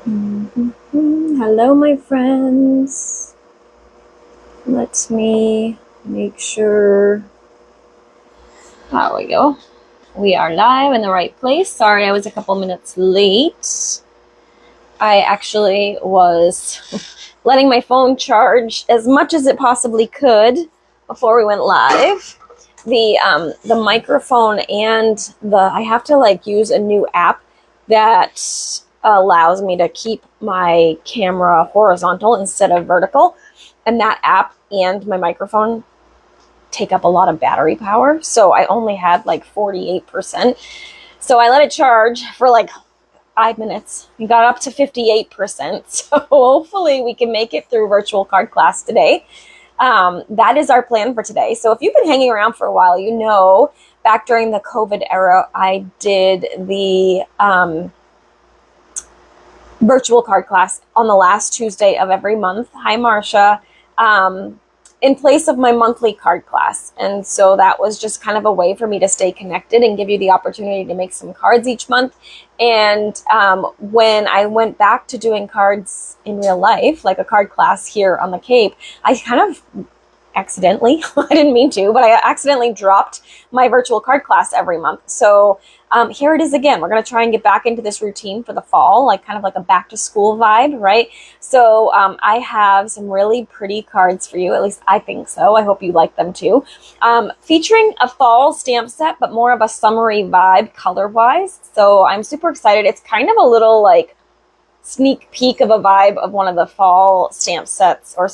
Hello, my friends. Let me make sure. There we go. We are live in the right place. Sorry, I was a couple minutes late. I actually was letting my phone charge as much as it possibly could before we went live. The microphone and I have to use a new app that allows me to keep my camera horizontal instead of vertical, and that app and my microphone take up a lot of battery power, so I only had 48%. So I let it charge for 5 minutes. We got up to 58%, so hopefully we can make it through virtual card class today. That is our plan for today. So if you've been hanging around for a while, you know back during the COVID era, I did the virtual card class on the last Tuesday of every month. Hi, Marcia. In place of my monthly card class. And so that was just kind of a way for me to stay connected and give you the opportunity to make some cards each month. And when I went back to doing cards in real life, like a card class here on the Cape, I kind of accidentally, I didn't mean to, but I accidentally dropped my virtual card class every month. So here it is again. We're going to try and get back into this routine for the fall, kind of like a back to school vibe, right? So I have some really pretty cards for you. At least I think so. I hope you like them too. Featuring a fall stamp set, but more of a summery vibe color-wise. So I'm super excited. It's kind of a little sneak peek of a vibe of one of the fall stamp sets or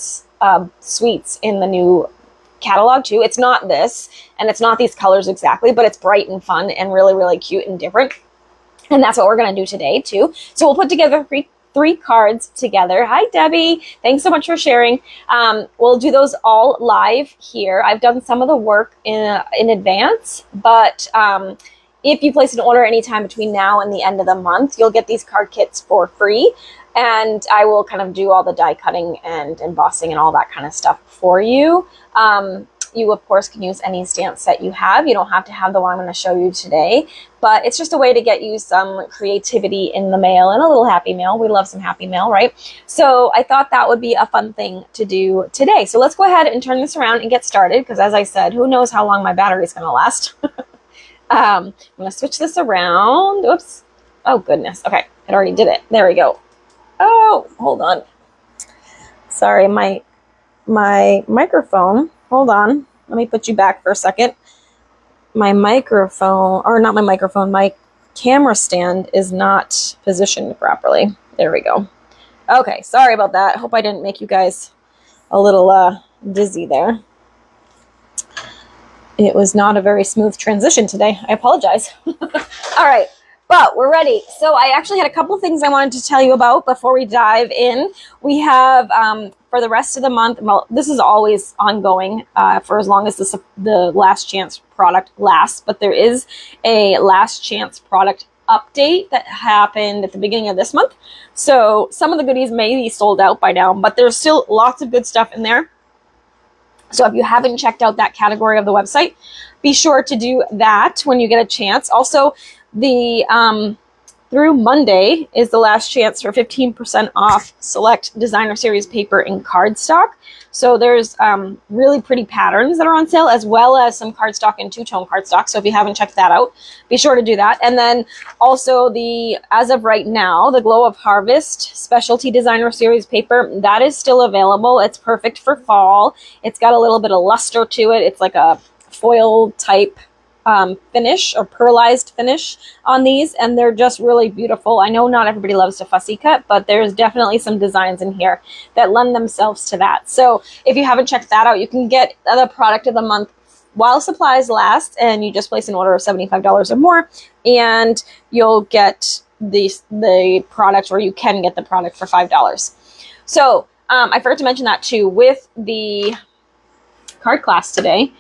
suites in the new catalog too. It's not this, and it's not these colors exactly, but it's bright and fun and really, really cute and different. And that's what we're going to do today too. So we'll put together three cards together. Hi, Debbie. Thanks so much for sharing. We'll do those all live here. I've done some of the work in advance, but if you place an order anytime between now and the end of the month, you'll get these card kits for free. And I will kind of do all the die cutting and embossing and all that kind of stuff for you. You, of course, can use any stamp set you have. You don't have to have the one I'm going to show you today, but it's just a way to get you some creativity in the mail and a little happy mail. We love some happy mail, right? So I thought that would be a fun thing to do today. So let's go ahead and turn this around and get started, because as I said, who knows how long my battery is going to last. I'm going to switch this around. Oops. Oh, goodness. Okay, it already did it. There we go. Oh, hold on. Sorry, my microphone. Hold on. Let me put you back for a second. My microphone, or not my microphone, my camera stand is not positioned properly. There we go. Okay, sorry about that. Hope I didn't make you guys a little dizzy there. It was not a very smooth transition today. I apologize. All right. But we're ready. So I actually had a couple things I wanted to tell you about before we dive in. We have, for the rest of the month, well, this is always ongoing for as long as the last chance product lasts, but there is a last chance product update that happened at the beginning of this month. So some of the goodies may be sold out by now, but there's still lots of good stuff in there. So if you haven't checked out that category of the website, be sure to do that when you get a chance. Also, through Monday is the last chance for 15% off select designer series paper and cardstock. So there's really pretty patterns that are on sale, as well as some cardstock and two-tone cardstock. So if you haven't checked that out, be sure to do that. And then also as of right now, the Glow of Harvest specialty designer series paper, that is still available. It's perfect for fall. It's got a little bit of luster to it. It's like a foil type finish or pearlized finish on these, and they're just really beautiful. I know not everybody loves to fussy cut, but there's definitely some designs in here that lend themselves to that. So if you haven't checked that out, you can get the product of the month while supplies last, and you just place an order of $75 or more, and you'll get the product, or you can get the product for $5. So I forgot to mention that too with the card class today.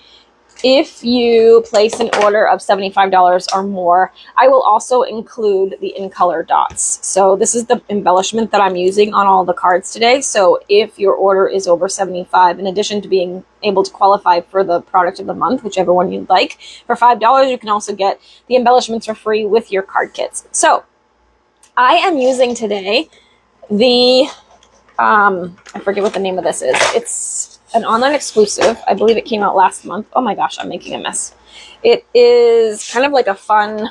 If you place an order of $75 or more, I will also include the In Color dots. So this is the embellishment that I'm using on all the cards today. So if your order is over $75, in addition to being able to qualify for the product of the month, whichever one you'd like, for $5, you can also get the embellishments for free with your card kits. So I am using today The, I forget what the name of this is. It's an online exclusive. I believe it came out last month. Oh my gosh, I'm making a mess. It is kind of like a fun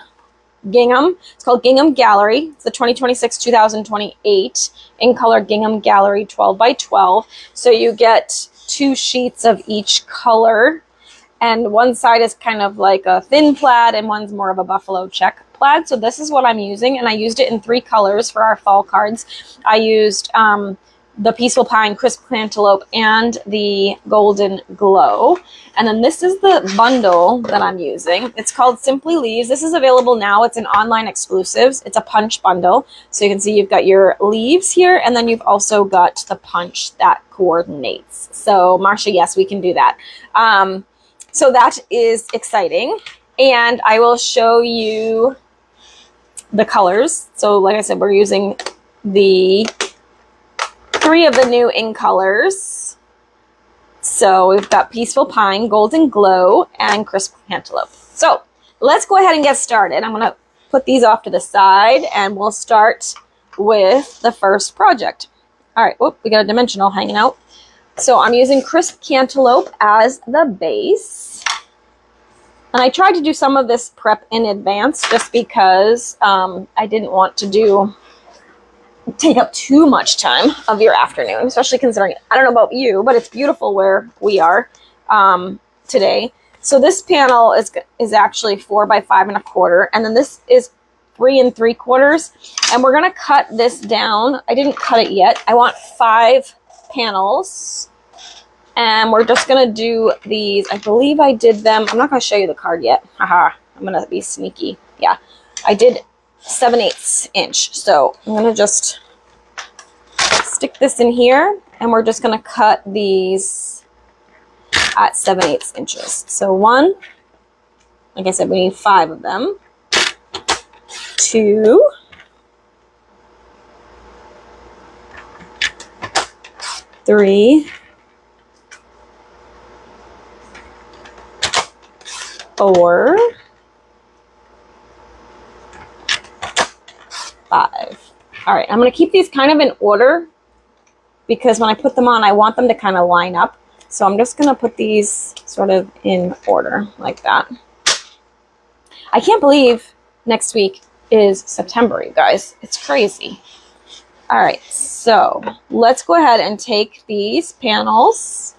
gingham. It's called Gingham Gallery. It's the 2026-2028 In Color Gingham Gallery 12 by 12. So you get 2 sheets of each color, and one side is kind of like a thin plaid and one's more of a buffalo check plaid. So this is what I'm using, and I used it in 3 colors for our fall cards. I used the Peaceful Pine, Crisp Cantaloupe, and the Golden Glow. And then this is the bundle that I'm using. It's called Simply Leaves. This is available now. It's an online exclusives. It's a punch bundle. So you can see you've got your leaves here, and then you've also got the punch that coordinates. So Marsha, yes, we can do that. So that is exciting. And I will show you the colors. So like I said, we're using the 3 of the new In Colors. So we've got Peaceful Pine, Golden Glow, and Crisp Cantaloupe. So let's go ahead and get started. I'm going to put these off to the side, and we'll start with the first project. All right, whoop, we got a dimensional hanging out. So I'm using Crisp Cantaloupe as the base. And I tried to do some of this prep in advance just because I didn't want to take up too much time of your afternoon, especially considering, I don't know about you, but it's beautiful where we are today. So this panel is actually 4 by 5 1/4, and then this is 3 3/4, and we're gonna cut this down. I didn't cut it yet. I want 5 panels, and we're just gonna do these. I believe I did them. I'm not gonna show you the card yet. Haha, I'm gonna be sneaky. Yeah, I did 7/8 inch. So I'm gonna just stick this in here, and we're just gonna cut these at 7/8 inches. So 1, like I said, we need 5 of them. 2, 3, 4, 5. All right, I'm going to keep these kind of in order because when I put them on, I want them to kind of line up. So I'm just going to put these sort of in order like that. I can't believe next week is September, you guys. It's crazy. All right, so let's go ahead and take these panels.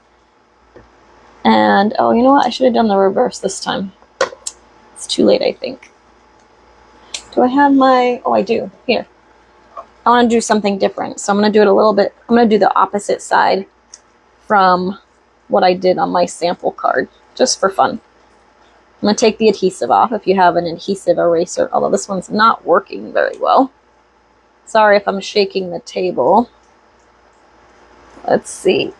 And, oh, you know what? I should have done the reverse this time. It's too late, I think. Do I have my, oh, I do. Here. I want to do something different. So I'm going to do it a little bit, I'm going to do the opposite side from what I did on my sample card, just for fun. I'm going to take the adhesive off if you have an adhesive eraser, although this one's not working very well. Sorry if I'm shaking the table. Let's see.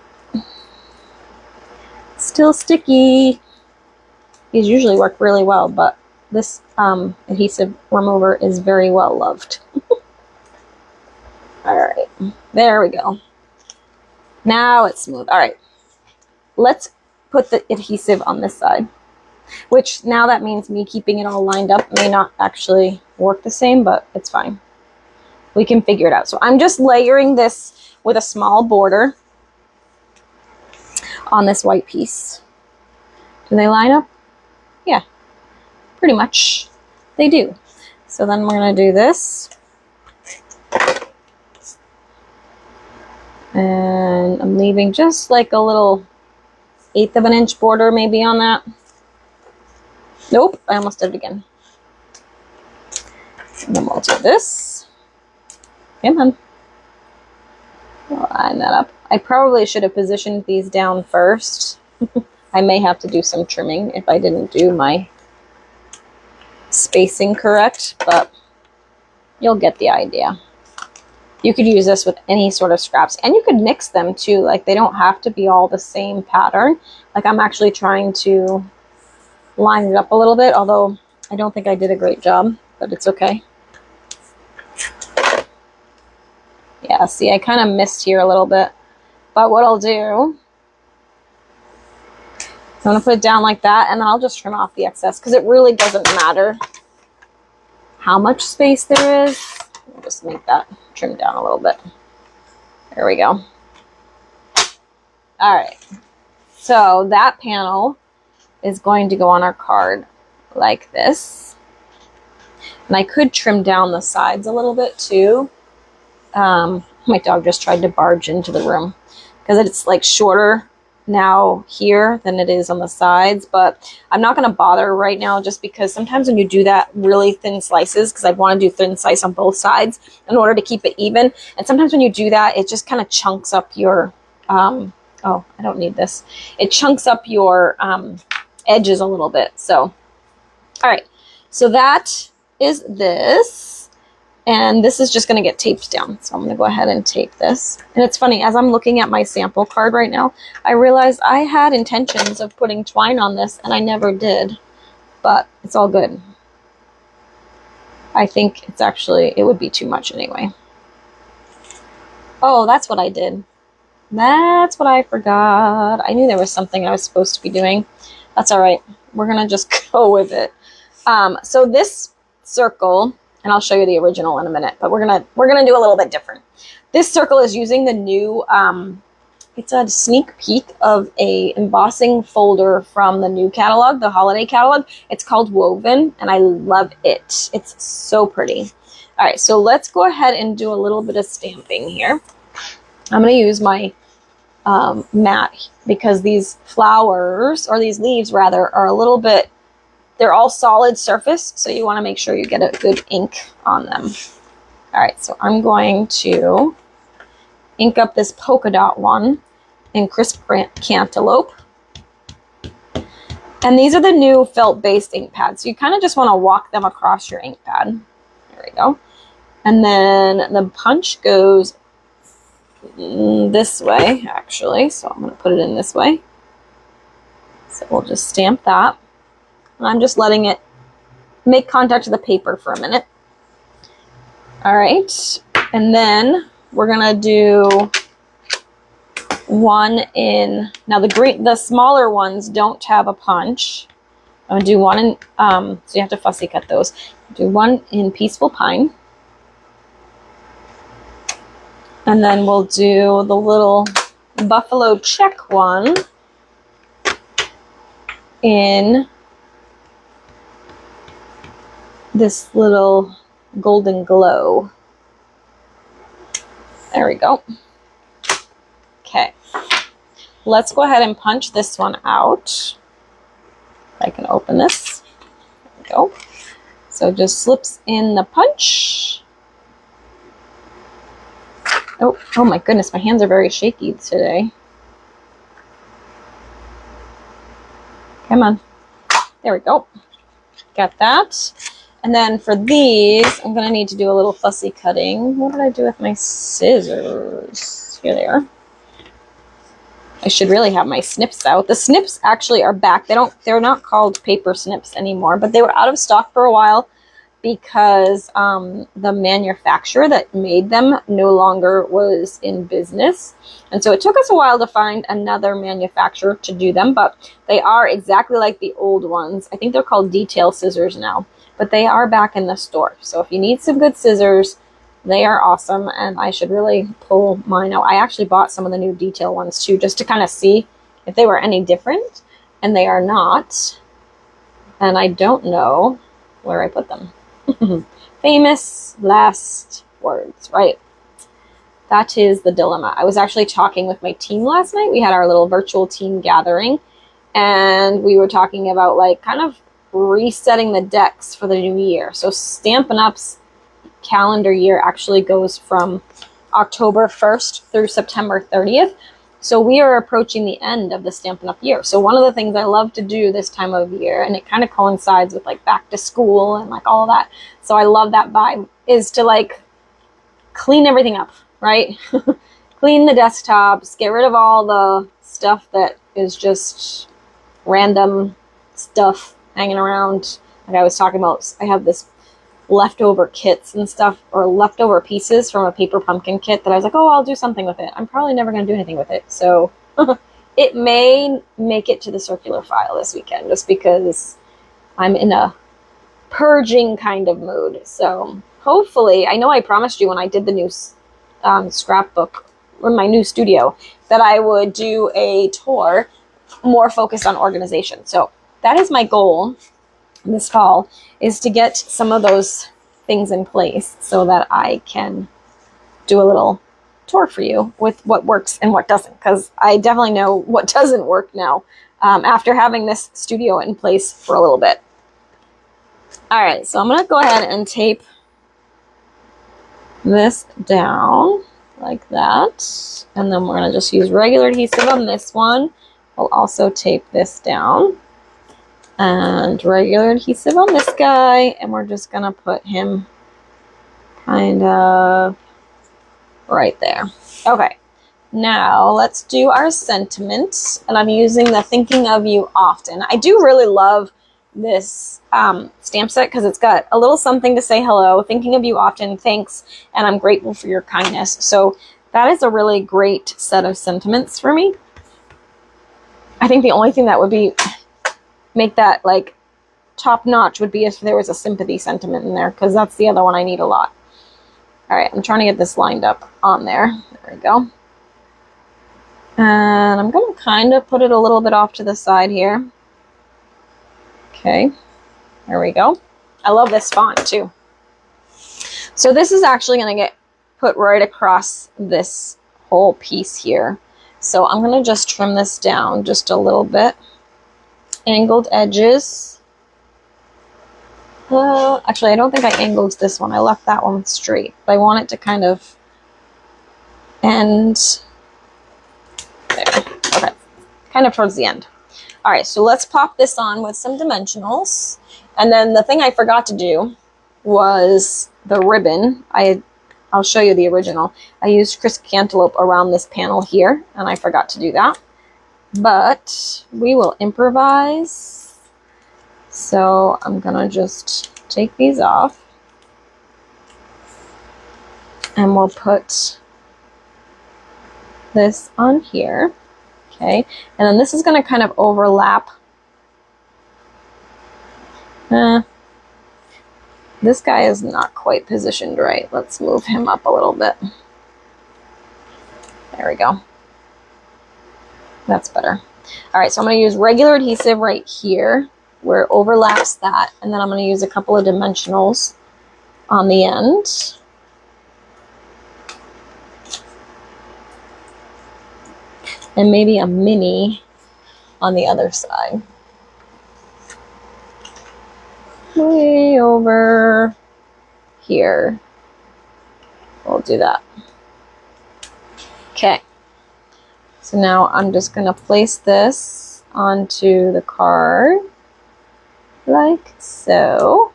Still sticky. These usually work really well, but this adhesive remover is very well loved. All right, there we go. Now it's smooth. All right, let's put the adhesive on this side, which now that means me keeping it all lined up may not actually work the same, but it's fine. We can figure it out. So I'm just layering this with a small border on this white piece. Do they line up? Yeah, pretty much they do. So then we're going to do this. And I'm leaving just like a little 1/8 of an inch border maybe on that. Nope, I almost did it again. And then we'll do this. Come on. I'll line that up. I probably should have positioned these down first. I may have to do some trimming if I didn't do my spacing correct, but you'll get the idea. You could use this with any sort of scraps, and you could mix them too. Like, they don't have to be all the same pattern. Like, I'm actually trying to line it up a little bit, although I don't think I did a great job, but it's okay. Yeah, see, I kind of missed here a little bit. But what I'll do, I'm going to put it down like that, and then I'll just trim off the excess, because it really doesn't matter how much space there is. I'll just make that trim down a little bit. There we go. All right. So that panel is going to go on our card like this. And I could trim down the sides a little bit too. My dog just tried to barge into the room because it's like shorter now here than it is on the sides, but I'm not going to bother right now just because sometimes when you do that really thin slices, because I want to do thin slice on both sides in order to keep it even, and sometimes when you do that it just kind of chunks up your oh, I don't need this. It chunks up your edges a little bit. So all right, so that is this. And this is just going to get taped down. So I'm going to go ahead and tape this. And it's funny, as I'm looking at my sample card right now, I realized I had intentions of putting twine on this, and I never did. But it's all good. I think it's actually, it would be too much anyway. Oh, that's what I did. That's what I forgot. I knew there was something I was supposed to be doing. That's all right. We're going to just go with it. So this circle... and I'll show you the original in a minute, but we're gonna do a little bit different. This circle is using the new, it's a sneak peek of a embossing folder from the new catalog, the holiday catalog. It's called Woven, and I love it. It's so pretty. All right, so let's go ahead and do a little bit of stamping here. I'm gonna use my mat because these flowers, or these leaves rather, are a little bit, they're all solid surface, so you want to make sure you get a good ink on them. All right, so I'm going to ink up this polka dot one in Crisp Cantaloupe. And these are the new felt-based ink pads. So you kind of just want to walk them across your ink pad. There we go. And then the punch goes this way, actually. So I'm going to put it in this way. So we'll just stamp that. I'm just letting it make contact with the paper for a minute. All right, and then we're gonna do one in, now the smaller ones don't have a punch. I'm gonna do one in, so you have to fussy cut those. Do one in Peaceful Pine. And then we'll do the little buffalo check one in this little Golden Glow. There we go. Okay, let's go ahead and punch this one out. I can open this. There we go. So it just slips in the punch. Oh my goodness, my hands are very shaky today. Come on. There we go. Got that. And then for these, I'm going to need to do a little fussy cutting. What did I do with my scissors? Here they are. I should really have my snips out. The snips actually are back. They're not called paper snips anymore, but they were out of stock for a while because the manufacturer that made them no longer was in business. And so it took us a while to find another manufacturer to do them, but they are exactly like the old ones. I think they're called detail scissors now. But they are back in the store. So if you need some good scissors, they are awesome. And I should really pull mine out. I actually bought some of the new detail ones too, just to kind of see if they were any different. And they are not. And I don't know where I put them. Famous last words, right? That is the dilemma. I was actually talking with my team last night. We had our little virtual team gathering. And we were talking about like kind of resetting the decks for the new year. So Stampin' Up's calendar year actually goes from October 1st through September 30th. So we are approaching the end of the Stampin' Up year. So one of the things I love to do this time of year, and it kind of coincides with like back to school and like all of that. So I love that vibe, is to like clean everything up, right? Clean the desktops, get rid of all the stuff that is just random stuff hanging around. Like I was talking about, I have this leftover kits and stuff, or leftover pieces from a paper pumpkin kit that I was like, oh, I'll do something with it. I'm probably never going to do anything with it. So it may make it to the circular file this weekend just because I'm in a purging kind of mood. So hopefully, I know I promised you when I did the new scrapbook in my new studio, that I would do a tour more focused on organization. So that is my goal this fall, is to get some of those things in place so that I can do a little tour for you with what works and what doesn't, because I definitely know what doesn't work now after having this studio in place for a little bit. All right, so I'm going to go ahead and tape this down like that, and then we're going to just use regular adhesive on this one. We'll also tape this down and regular adhesive on this guy, and we're just going to put him kind of right there. Okay, now let's do our sentiment, and I'm using the Thinking of You Often. I do really love this stamp set because it's got a little something to say hello, thinking of you often, thanks, and I'm grateful for your kindness. So that is a really great set of sentiments for me. I think the only thing that would be make that like top notch would be if there was a sympathy sentiment in there, because that's the other one I need a lot. All right, I'm trying to get this lined up on there. There we go. And I'm going to kind of put it a little bit off to the side here. Okay, there we go. I love this font too. So this is actually going to get put right across this whole piece here. So I'm going to just trim this down just a little bit. Angled edges. Actually, I don't think I angled this one. I left that one straight. But I want it to kind of end there. Okay, kind of towards the end. All right, so let's pop this on with some dimensionals. And then the thing I forgot to do was the ribbon. I'll show you the original. I used crisp cantaloupe around this panel here, and I forgot to do that. But we will improvise. So I'm gonna just take these off. And we'll put this on here. Okay, and then this is going to kind of overlap. This guy is not quite positioned right. Let's move him up a little bit. There we go. That's better. All right, so I'm going to use regular adhesive right here where it overlaps that, and then I'm going to use a couple of dimensionals on the end. And maybe a mini on the other side. Way over here. We'll do that. Okay. So now I'm just going to place this onto the card. Like so.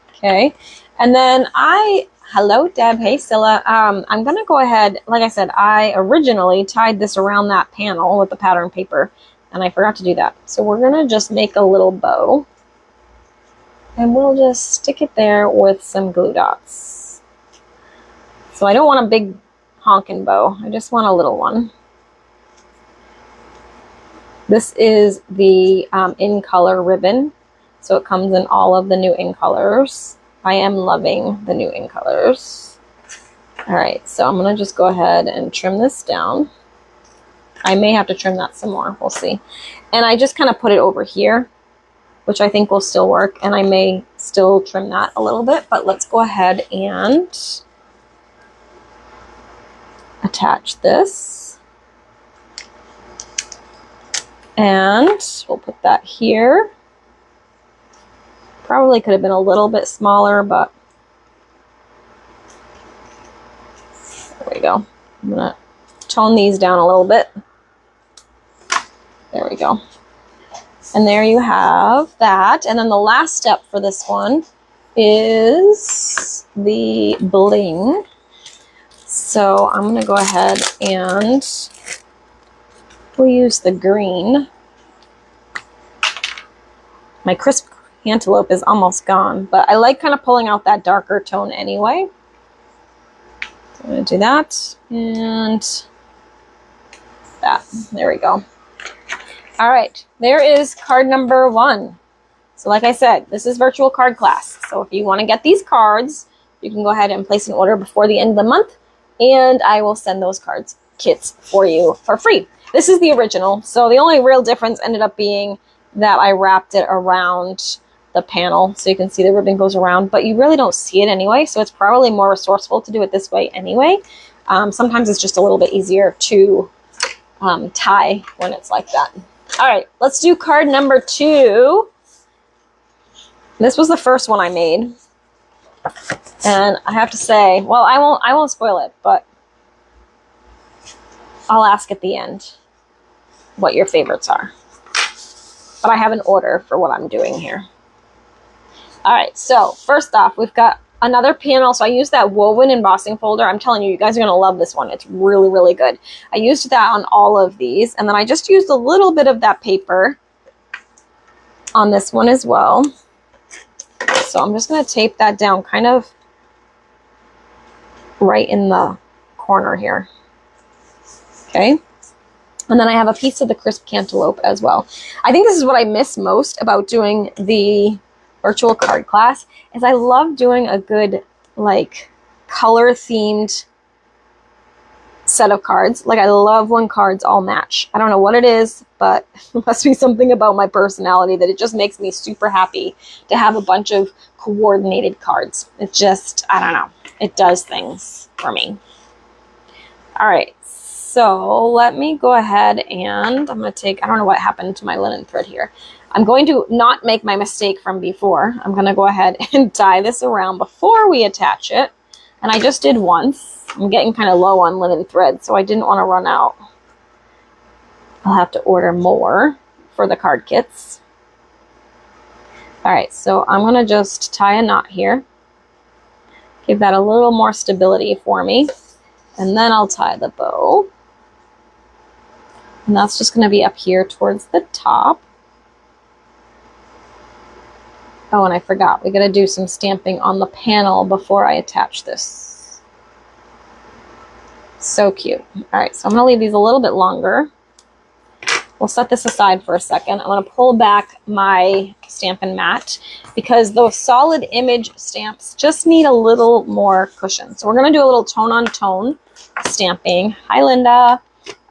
Okay. And then hello, Deb. Hey, Scylla. I'm going to go ahead. Like I said, I originally tied this around that panel with the pattern paper, and I forgot to do that. So we're going to just make a little bow, and we'll just stick it there with some glue dots. So I don't want a big honkin' bow. I just want a little one. This is the In Color ribbon. So it comes in all of the new In Colors. I am loving the new In Colors. All right, so I'm going to just go ahead and trim this down. I may have to trim that some more. We'll see. And I just kind of put it over here, which I think will still work. And I may still trim that a little bit, but let's go ahead and attach this. And we'll put that here. Probably could have been a little bit smaller, but there we go. I'm going to tone these down a little bit. There we go. And there you have that. And then the last step for this one is the bling. So I'm going to go ahead and we'll use the green. My crisp cantaloupe is almost gone, but I like kind of pulling out that darker tone anyway. So I'm going to do that and that. There we go. All right, there is card number 1. So like I said, this is virtual card class. So if you want to get these cards, you can go ahead and place an order before the end of the month, and I will send those cards kits for you for free. This is the original, so the only real difference ended up being that I wrapped it around the panel so you can see the ribbon goes around, but you really don't see it anyway, so it's probably more resourceful to do it this way anyway. Sometimes it's just a little bit easier to tie when it's like that. All right, let's do card number 2. This was the first one I made, and I have to say, well, I won't spoil it, but I'll ask at the end what your favorites are. But I have an order for what I'm doing here. All right, so first off, we've got another panel. So I used that woven embossing folder. I'm telling you, you guys are going to love this one. It's really, really good. I used that on all of these. And then I just used a little bit of that paper on this one as well. So I'm just going to tape that down kind of right in the corner here. Okay. And then I have a piece of the crisp cantaloupe as well. I think this is what I miss most about doing the virtual card class, is I love doing a good, like, color themed set of cards. Like, I love when cards all match. I don't know what it is, but it must be something about my personality that it just makes me super happy to have a bunch of coordinated cards. It just, I don't know, it does things for me. All right, so let me go ahead and I'm going to take, I don't know what happened to my linen thread here. I'm going to not make my mistake from before. I'm going to go ahead and tie this around before we attach it. And I just did once. I'm getting kind of low on linen thread, so I didn't want to run out. I'll have to order more for the card kits. All right, so I'm going to just tie a knot here. Give that a little more stability for me. And then I'll tie the bow. And that's just going to be up here towards the top. Oh, and I forgot. We got to do some stamping on the panel before I attach this. So cute. All right, so I'm going to leave these a little bit longer. We'll set this aside for a second. I'm going to pull back my Stampin' Mat because those solid image stamps just need a little more cushion. So we're going to do a little tone-on-tone stamping. Hi, Linda.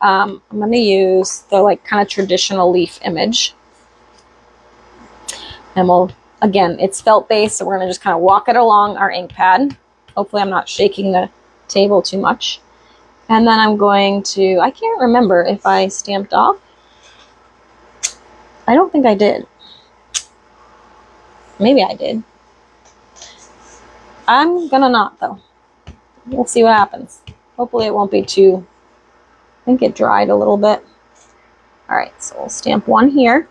I'm going to use the, like, kind of traditional leaf image. And we'll, again, it's felt based, so we're going to just kind of walk it along our ink pad. Hopefully I'm not shaking the table too much. And then I'm going to, I can't remember if I stamped off. I don't think I did. Maybe I did. I'm gonna not, though. We'll see what happens. Hopefully it won't be too, I think it dried a little bit. All right, so we'll stamp one here.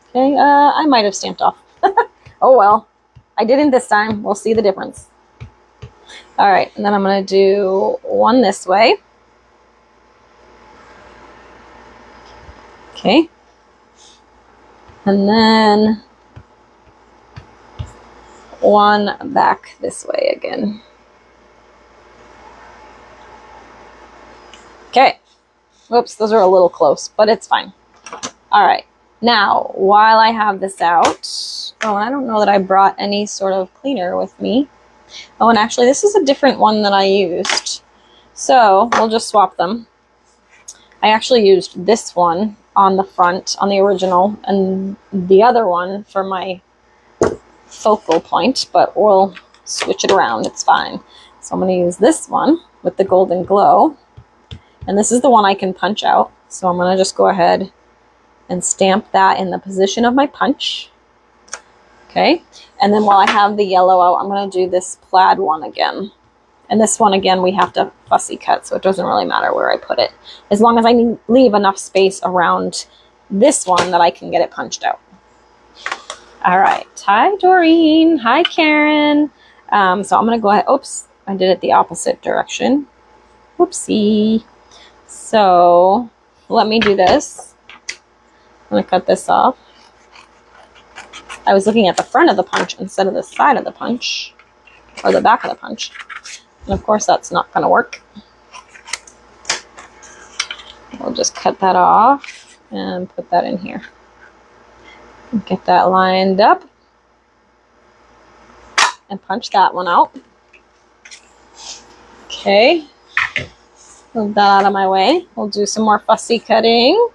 Okay, I might have stamped off. Oh well, I didn't this time. We'll see the difference. All right, and then I'm gonna do one this way. Okay. And then one back this way again. Okay. Whoops, those are a little close, but it's fine. All right. Now, while I have this out, oh, and I don't know that I brought any sort of cleaner with me. Oh, and actually, this is a different one that I used. So we'll just swap them. I actually used this one on the front, on the original, and the other one for my focal point, but we'll switch it around. It's fine. So I'm going to use this one with the golden glow. And this is the one I can punch out. So I'm going to just go ahead and stamp that in the position of my punch. Okay. And then while I have the yellow out, I'm going to do this plaid one again. And this one, again, we have to fussy cut, so it doesn't really matter where I put it. As long as I leave enough space around this one that I can get it punched out. All right. Hi, Doreen. Hi, Karen. So I'm going to go ahead. Oops, I did it the opposite direction. Whoopsie. So let me do this. I'm going to cut this off. I was looking at the front of the punch instead of the side of the punch, or the back of the punch. And of course that's not going to work. We'll just cut that off and put that in here. Get that lined up. And punch that one out. Okay. Move that out of my way. We'll do some more fussy cutting.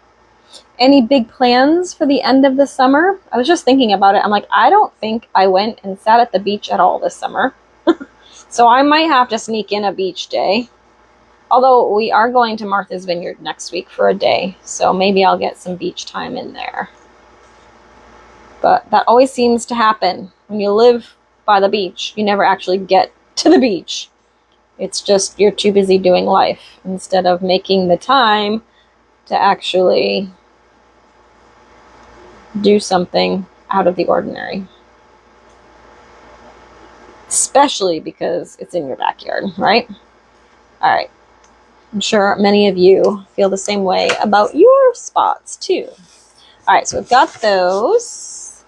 Any big plans for the end of the summer? I was just thinking about it. I'm like, I don't think I went and sat at the beach at all this summer. So I might have to sneak in a beach day. Although we are going to Martha's Vineyard next week for a day. So maybe I'll get some beach time in there. But that always seems to happen. When you live by the beach, you never actually get to the beach. It's just you're too busy doing life instead of making the time to actually do something out of the ordinary. Especially because it's in your backyard, right? All right. I'm sure many of you feel the same way about your spots too. All right, so we've got those.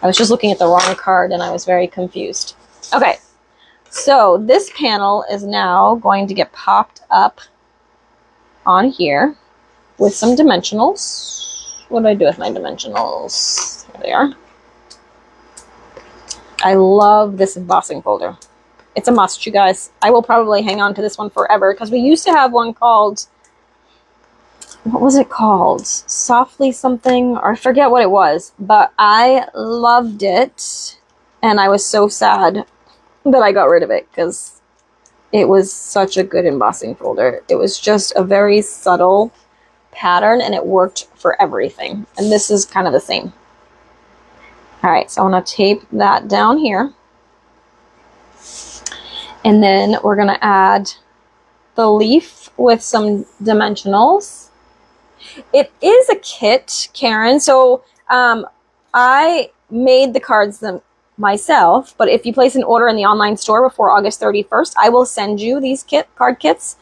I was just looking at the wrong card and I was very confused. Okay, so this panel is now going to get popped up on here with some dimensionals. What do I do with my dimensionals? Here they are. I love this embossing folder. It's a must, you guys. I will probably hang on to this one forever because we used to have one called, what was it called? Softly something, or I forget what it was, but I loved it. And I was so sad that I got rid of it because it was such a good embossing folder. It was just a very subtle pattern and it worked for everything. And this is kind of the same. All right, so I'm going to tape that down here. And then we're going to add the leaf with some dimensionals. It is a kit, Karen. So I made the cards myself, but if you place an order in the online store before August 31st, I will send you these card kits.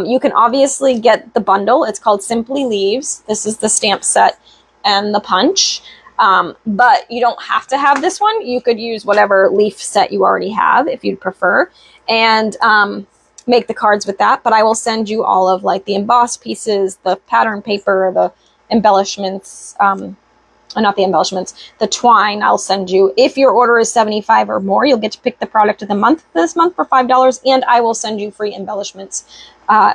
You can obviously get the bundle. It's called Simply Leaves. This is the stamp set and the punch. But you don't have to have this one. You could use whatever leaf set you already have if you'd prefer, and make the cards with that. But I will send you all of like the embossed pieces, the pattern paper, the embellishments, not the embellishments, the twine I'll send you. If your order is $75 or more, you'll get to pick the product of the month this month for $5, and I will send you free embellishments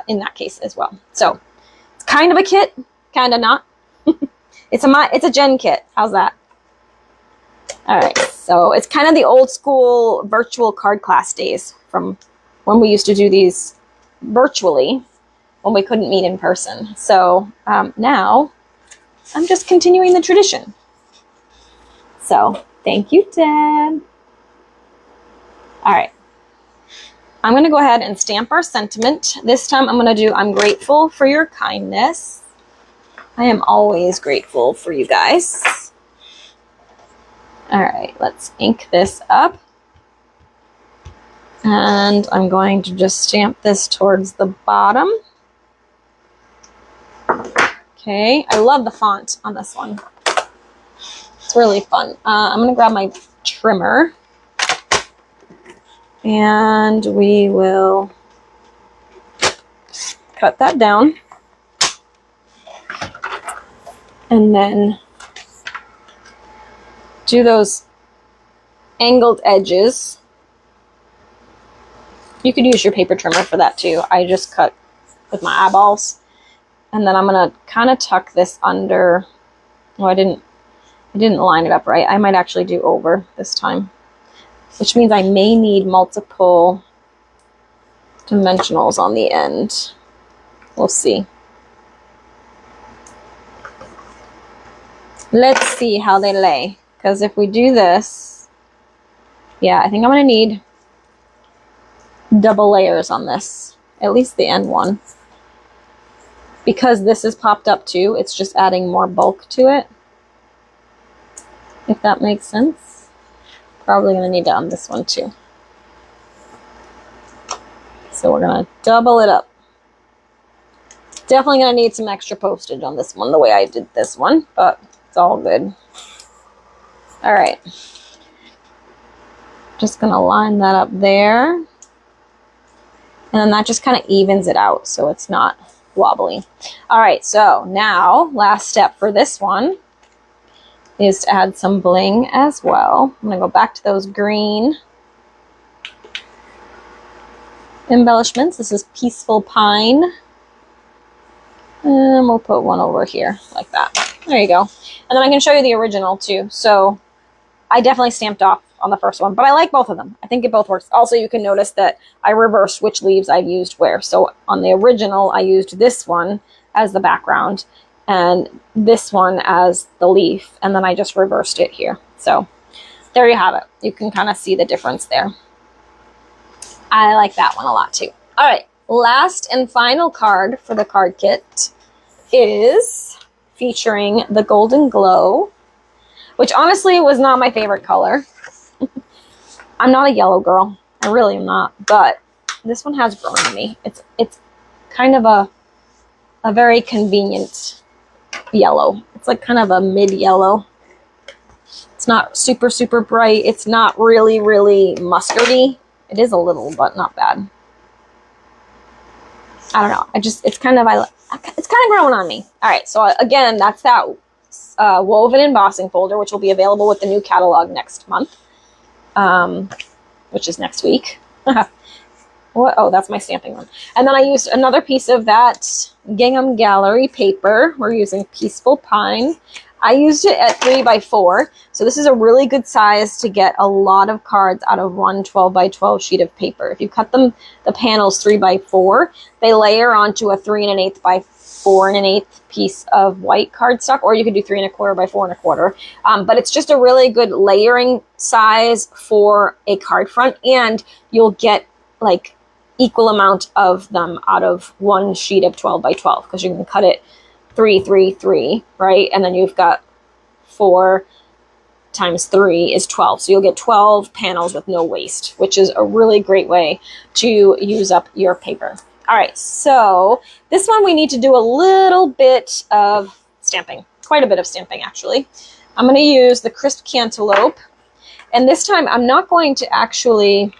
in that case as well. So it's kind of a kit, kind of not. It's a Gen kit. How's that? All right. So it's kind of the old school virtual card class days from when we used to do these virtually when we couldn't meet in person. So now I'm just continuing the tradition. So thank you, Dad. All right. I'm going to go ahead and stamp our sentiment. This time I'm going to do, I'm grateful for your kindness. I am always grateful for you guys. All right, let's ink this up. And I'm going to just stamp this towards the bottom. Okay, I love the font on this one. It's really fun. I'm going to grab my trimmer. And we will cut that down. And then do those angled edges. You could use your paper trimmer for that too. I just cut with my eyeballs. And then I'm going to kind of tuck this under. Oh, I didn't line it up right. I might actually do over this time, which means I may need multiple dimensionals on the end. We'll see. Let's see how they lay. Because if we do this, yeah, I think I'm going to need double layers on this. At least the end one. Because this is popped up too, it's just adding more bulk to it. If that makes sense. Probably going to need to on this one too. So we're going to double it up. Definitely going to need some extra postage on this one, the way I did this one, but it's all good. All right. Just going to line that up there. And then that just kind of evens it out so it's not wobbly. All right, so now last step for this one is to add some bling as well. I'm going to go back to those green Embellishments. This is Peaceful Pine. And we'll put one over here like that. There you go. And then I can show you the original too. So I definitely stamped off on the first one, but I like both of them. I think it both works. Also, you can notice that I reversed which leaves I've used where. So on the original, I used this one as the background and this one as the leaf. And then I just reversed it here. So there you have it. You can kind of see the difference there. I like that one a lot too. All right, last and final card for the card kit is featuring the Golden Glow, which honestly was not my favorite color. I'm not a yellow girl. I really am not, but this one has grown on me. It's kind of a very convenient yellow. It's like kind of a mid yellow. It's not super, super bright. It's not really, really mustardy. It is a little, but not bad. I don't know. It's kind of growing on me. All right. So again, that's that woven embossing folder, which will be available with the new catalog next month, which is next week. What? Oh, that's my stamping one. And then I used another piece of that Gingham Gallery paper. We're using Peaceful Pine. I used it at 3x4. So this is a really good size to get a lot of cards out of one 12x12 sheet of paper. If you cut them, the panels 3x4, they layer onto a 3 1/8 by 4 1/8 piece of white cardstock, or you could do 3 1/4 by 4 1/4. But it's just a really good layering size for a card front, and you'll get like equal amount of them out of one sheet of 12x12 because you can cut it 3, 3, 3, right? And then you've got 4 times 3 is 12. So you'll get 12 panels with no waste, which is a really great way to use up your paper. All right, so this one we need to do a little bit of stamping, quite a bit of stamping actually. I'm going to use the Crisp Cantaloupe, and this time I'm not going to actually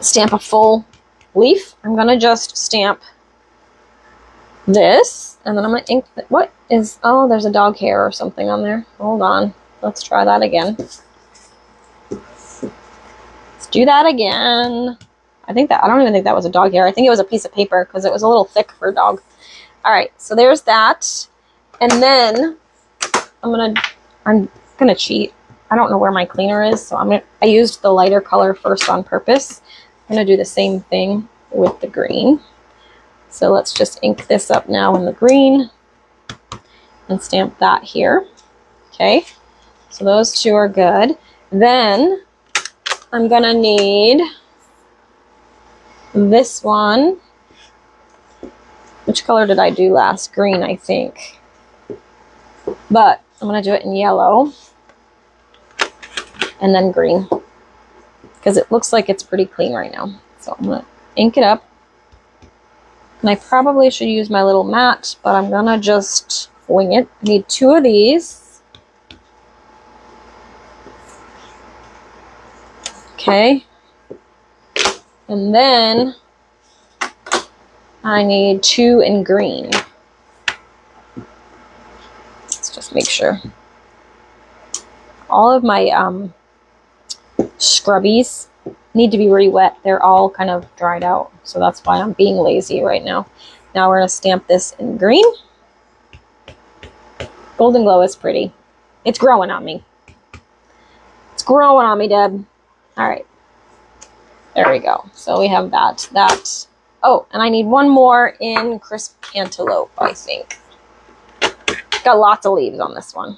stamp a full leaf. I'm going to just stamp this, and then I'm going to ink. What is, oh, there's a dog hair or something on there. Hold on. Let's try that again. Let's do that again. I don't even think that was a dog hair. I think it was a piece of paper because it was a little thick for a dog. All right, so there's that. And then I'm gonna cheat. I don't know where my cleaner is, so I used the lighter color first on purpose. I'm going to do the same thing with the green. So let's just ink this up now in the green and stamp that here. Okay, so those two are good. Then I'm going to need this one. Which color did I do last? Green, I think. But I'm going to do it in yellow and then green, because it looks like it's pretty clean right now. So I'm going to ink it up. And I probably should use my little mat, but I'm going to just wing it. I need 2 of these. Okay. And then I need 2 in green. Let's just make sure. All of my scrubbies need to be re-wet. They're all kind of dried out, so that's why I'm being lazy right now. Now we're going to stamp this in green. Golden Glow is pretty. It's growing on me. It's growing on me, Deb. All right. There we go. So we have that. Oh, and I need one more in Crisp Cantaloupe, I think. Got lots of leaves on this one.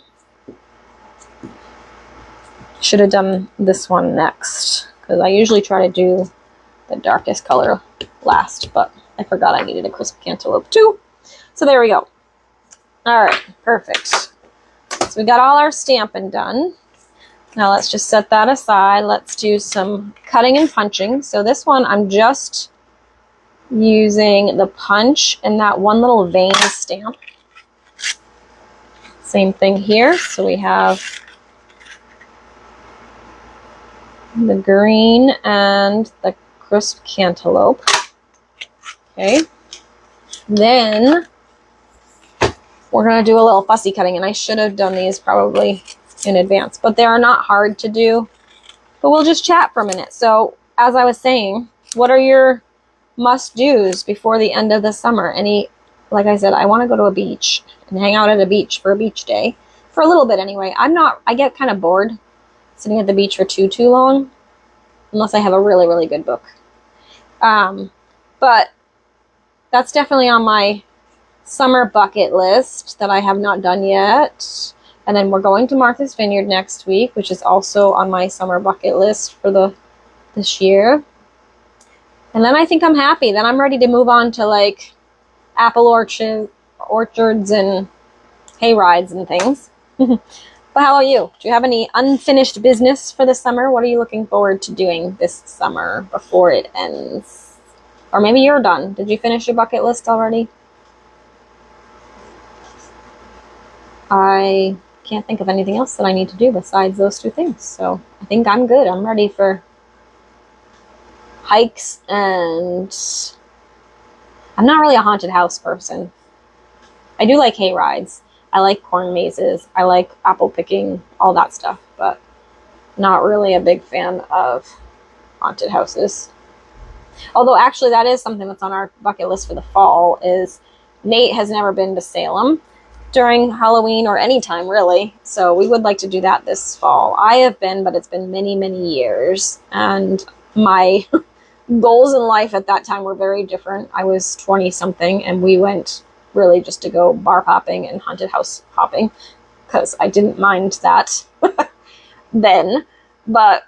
Should have done this one next, because I usually try to do the darkest color last, but I forgot I needed a Crisp Cantaloupe too. So there we go. All right, perfect. So we got all our stamping done. Now let's just set that aside. Let's do some cutting and punching. So this one I'm just using the punch and that one little vein stamp. Same thing here. So we have the green and the Crisp Cantaloupe. Okay. Then we're going to do a little fussy cutting, and I should have done these probably in advance, but they are not hard to do. But we'll just chat for a minute. So as I was saying, what are your must-dos before the end of the summer? Like I said, I want to go to a beach and hang out at a beach for a beach day. For a little bit anyway. I get kind of bored sitting at the beach for too long. Unless I have a really, really good book. But that's definitely on my summer bucket list that I have not done yet. And then we're going to Martha's Vineyard next week, which is also on my summer bucket list for this year. And then I think I'm happy. Then I'm ready to move on to like apple orchards and hay rides and things. But how about you? Do you have any unfinished business for the summer? What are you looking forward to doing this summer before it ends? Or maybe you're done. Did you finish your bucket list already? I can't think of anything else that I need to do besides those two things. So I think I'm good. I'm ready for hikes, and I'm not really a haunted house person. I do like hay rides. I like corn mazes. I like apple picking, all that stuff, but not really a big fan of haunted houses. Although actually that is something that's on our bucket list for the fall, is Nate has never been to Salem during Halloween or any time really. So we would like to do that this fall. I have been, but it's been many, many years. And my goals in life at that time were very different. I was 20 something and we went really just to go bar hopping and haunted house hopping because I didn't mind that then. But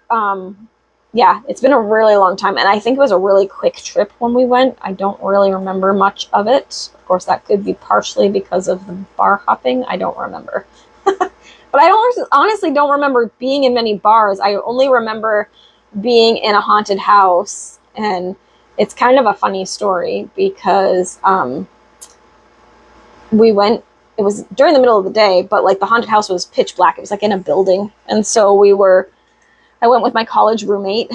yeah, it's been a really long time, and I think it was a really quick trip when we went. I don't really remember much of it. Of course, that could be partially because of the bar hopping. I don't remember. But I honestly don't remember being in many bars. I only remember being in a haunted house, and it's kind of a funny story because we went, it was during the middle of the day, but like the haunted house was pitch black. It was like in a building. And so I went with my college roommate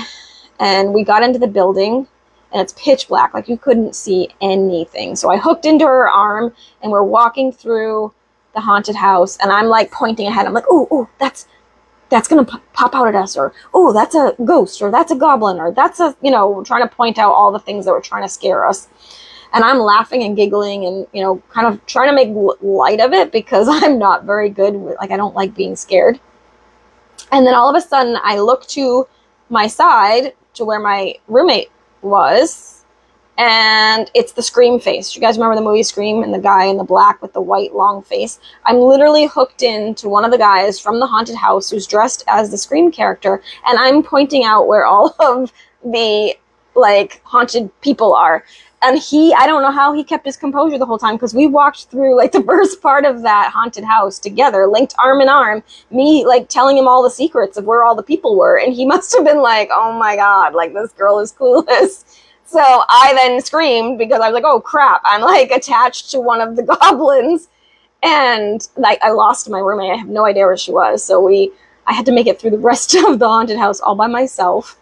and we got into the building and it's pitch black. Like you couldn't see anything. So I hooked into her arm and we're walking through the haunted house and I'm like pointing ahead. I'm like, oh, that's going to pop out at us, or, oh, that's a ghost, or that's a goblin, or that's trying to point out all the things that were trying to scare us. And I'm laughing and giggling and, kind of trying to make light of it because I'm not very good with, I don't like being scared. And then all of a sudden I look to my side to where my roommate was, and it's the Scream face. You guys remember the movie Scream and the guy in the black with the white long face? I'm literally hooked into one of the guys from the haunted house who's dressed as the Scream character, and I'm pointing out where all of the haunted people are. And I don't know how he kept his composure the whole time, because we walked through the first part of that haunted house together, linked arm in arm, me telling him all the secrets of where all the people were. And he must have been like, oh my God, this girl is clueless. So I then screamed because I was like, oh crap, I'm attached to one of the goblins. And I lost my roommate. I have no idea where she was. So I had to make it through the rest of the haunted house all by myself.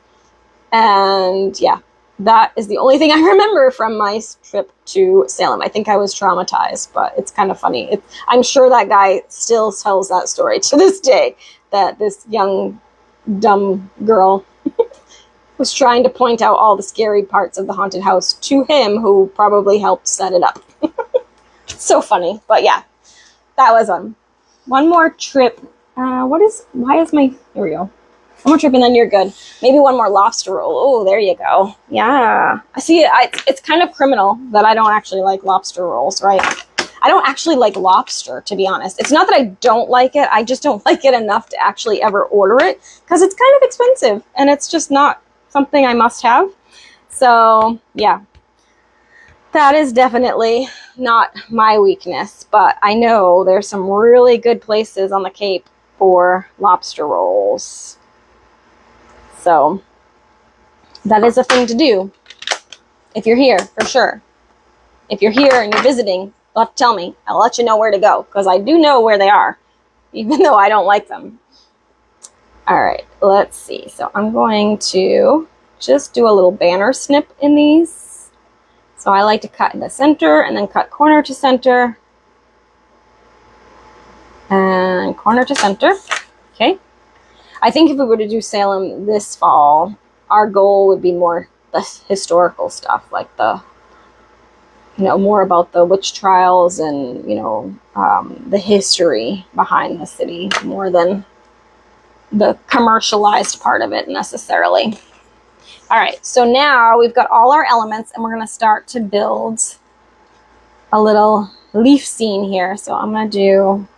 And yeah. That is the only thing I remember from my trip to Salem. I think I was traumatized, but it's kind of funny. I'm sure that guy still tells that story to this day, that this young, dumb girl was trying to point out all the scary parts of the haunted house to him, who probably helped set it up. So funny. But yeah, that was one more trip. Here we go. One more trip and then you're good. Maybe one more lobster roll. Oh, there you go. Yeah. I see. It's kind of criminal that I don't actually like lobster rolls, right? I don't actually like lobster, to be honest. It's not that I don't like it. I just don't like it enough to actually ever order it because it's kind of expensive and it's just not something I must have. So, yeah. That is definitely not my weakness, but I know there's some really good places on the Cape for lobster rolls. So that is a thing to do if you're here, for sure. If you're here and you're visiting, you'll have to tell me. I'll let you know where to go, because I do know where they are, even though I don't like them. All right, let's see. So I'm going to just do a little banner snip in these. So I like to cut in the center and then cut corner to center. And corner to center. Okay. I think if we were to do Salem this fall, our goal would be more the historical stuff, like the, you know, more about the witch trials and, you know, the history behind the city more than the commercialized part of it necessarily. All right, so now we've got all our elements and we're going to start to build a little leaf scene here. So I'm going to do,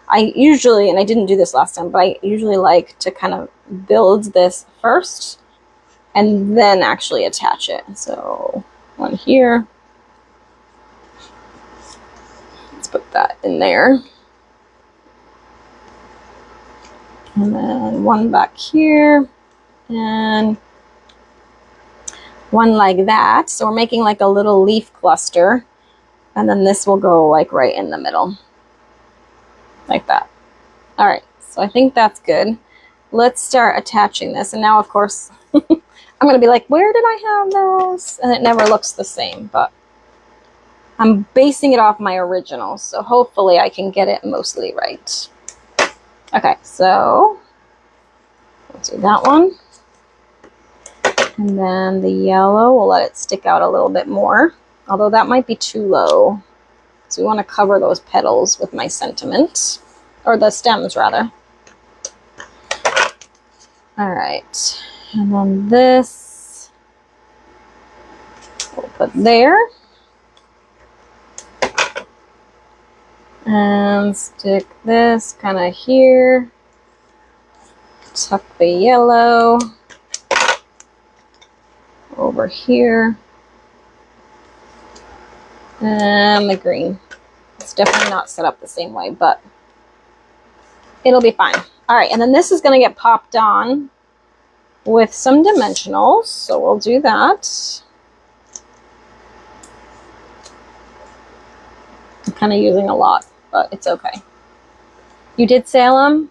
I usually, and I didn't do this last time, but I usually like to kind of build this first and then actually attach it. So one here. Let's put that in there. And then one back here. And one like that. So we're making like a little leaf cluster. And then this will go like right in the middle. Like that. All right, so I think that's good. Let's start attaching this. And now, of course, I'm going to be like, where did I have this? And it never looks the same, but I'm basing it off my original. So hopefully I can get it mostly right. Okay, so let's do that one. And then the yellow, we'll let it stick out a little bit more. Although that might be too low. So we want to cover those petals with my sentiment. Or the stems, rather. Alright. And then this, we'll put there. And stick this kind of here. Tuck the yellow over here. And the green. It's definitely not set up the same way, but it'll be fine. All right, and then this is going to get popped on with some dimensionals, so we'll do that. I'm kind of using a lot, but it's okay. You did Salem?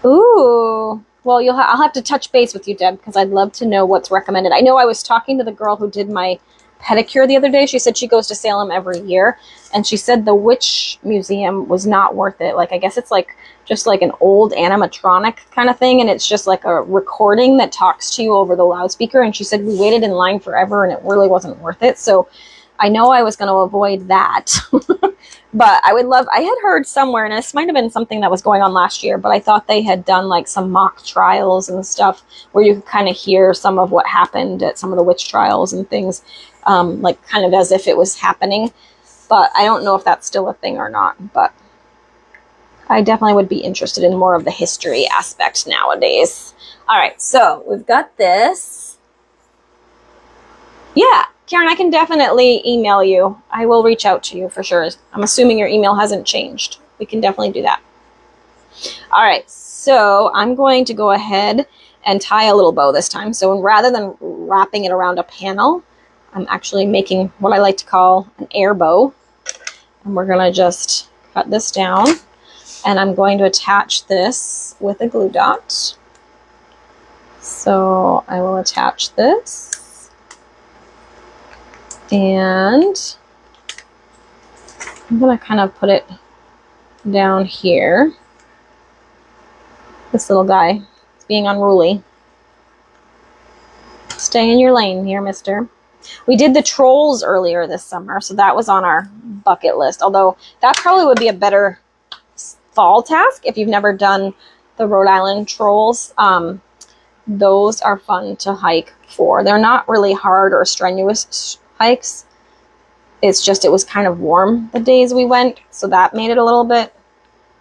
Ooh. Well, I'll have to touch base with you, Deb, because I'd love to know what's recommended. I know I was talking to the girl who did my pedicure the other day. She said she goes to Salem every year, and she said the witch museum was not worth it. Like, I guess it's like just like an old animatronic kind of thing, and it's just like a recording that talks to you over the loudspeaker. And she said we waited in line forever and it really wasn't worth it. So I know I was going to avoid that. But I had heard somewhere, and this might have been something that was going on last year, but I thought they had done like some mock trials and stuff where you could kind of hear some of what happened at some of the witch trials and things, like kind of as if it was happening. But I don't know if that's still a thing or not, but I definitely would be interested in more of the history aspect nowadays. All right, so we've got this. Yeah. Karen, I can definitely email you. I will reach out to you for sure. I'm assuming your email hasn't changed. We can definitely do that. All right, so I'm going to go ahead and tie a little bow this time. So rather than wrapping it around a panel, I'm actually making what I like to call an air bow. And we're going to just cut this down. And I'm going to attach this with a glue dot. So I will attach this. And I'm going to kind of put it down here. This little guy is being unruly. Stay in your lane here, mister. We did the trolls earlier this summer, so that was on our bucket list. Although that probably would be a better fall task if you've never done the Rhode Island trolls. Those are fun to hike for. They're not really hard or strenuous hikes. It's just it was kind of warm the days we went, so that made it a little bit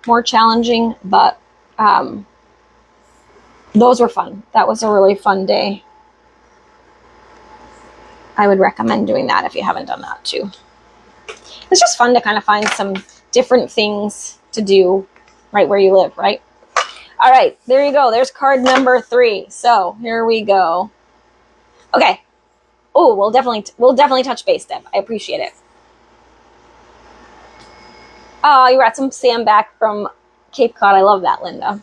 more challenging, but those were fun. That was a really fun day. I would recommend doing that if you haven't done that too. It's just fun to kind of find some different things to do right where you live, right? All right, there you go. There's card number 3. So here we go. Okay. Oh, we'll definitely touch base, Deb. I appreciate it. Oh, you brought some sand back from Cape Cod. I love that, Linda.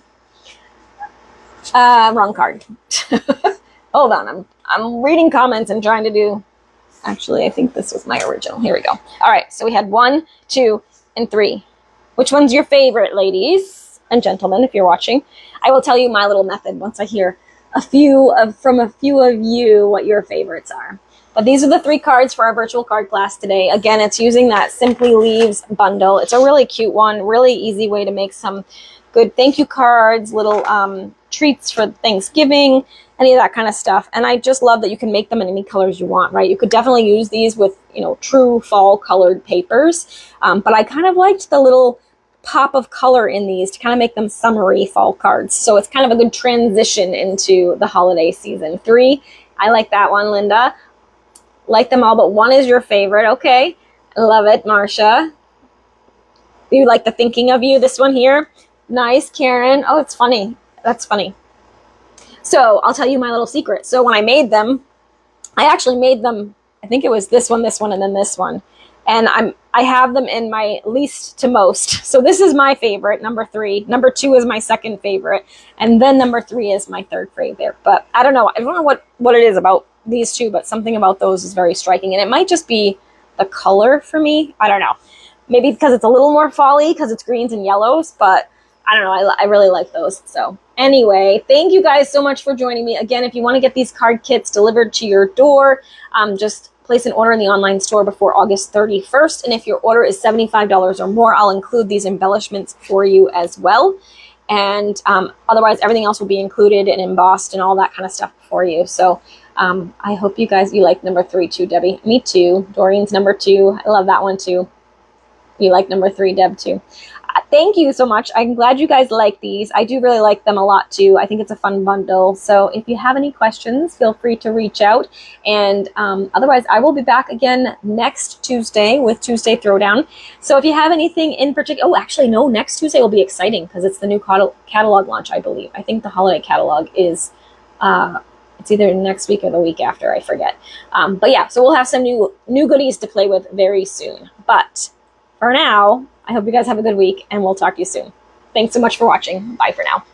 Wrong card. Hold on. I'm reading comments and trying to do. Actually, I think this was my original. Here we go. All right. So we had 1, 2, and 3. Which one's your favorite, ladies? and gentlemen, if you're watching. I will tell you my little method once I hear from a few of you what your favorites are. But these are the 3 cards for our virtual card class today. Again, it's using that Simply Leaves bundle. It's a really cute one, really easy way to make some good thank you cards, little treats for Thanksgiving, any of that kind of stuff. And I just love that you can make them in any colors you want, right? You could definitely use these with, true fall colored papers. But I kind of liked the little pop of color in these to kind of make them summery fall cards. So it's kind of a good transition into the holiday season. 3, I like that one, Linda. Like them all, but 1 is your favorite. Okay, I love it, Marcia. You like the thinking of you, this one here. Nice, Karen. Oh, it's funny. That's funny. So I'll tell you my little secret. So when I made them, I actually made them, I think it was this one, and then this one. And I have them in my least to most. So this is my favorite, number 3. Number 2 is my second favorite. And then number 3 is my third favorite. But I don't know what it is about these 2, but something about those is very striking. And it might just be the color for me. I don't know. Maybe because it's a little more fall-y because it's greens and yellows, but I don't know. I really like those. So anyway, thank you guys so much for joining me. Again, if you want to get these card kits delivered to your door, just place an order in the online store before August 31st. And if your order is $75 or more, I'll include these embellishments for you as well. And otherwise, everything else will be included and embossed and all that kind of stuff for you. So I hope you like number 3 too, Debbie. Me too. Doreen's number 2. I love that one too. You like number 3, Deb, too. Thank you so much. I'm glad you guys like these. I do really like them a lot too. I think it's a fun bundle. So if you have any questions, feel free to reach out. And otherwise, I will be back again next Tuesday with Tuesday Throwdown. So if you have anything in particular, oh, actually, no, next Tuesday will be exciting because it's the new catalog launch, I believe. I think the holiday catalog is, it's either next week or the week after, I forget. But yeah, so we'll have some new goodies to play with very soon. But for now, I hope you guys have a good week, and we'll talk to you soon. Thanks so much for watching. Bye for now.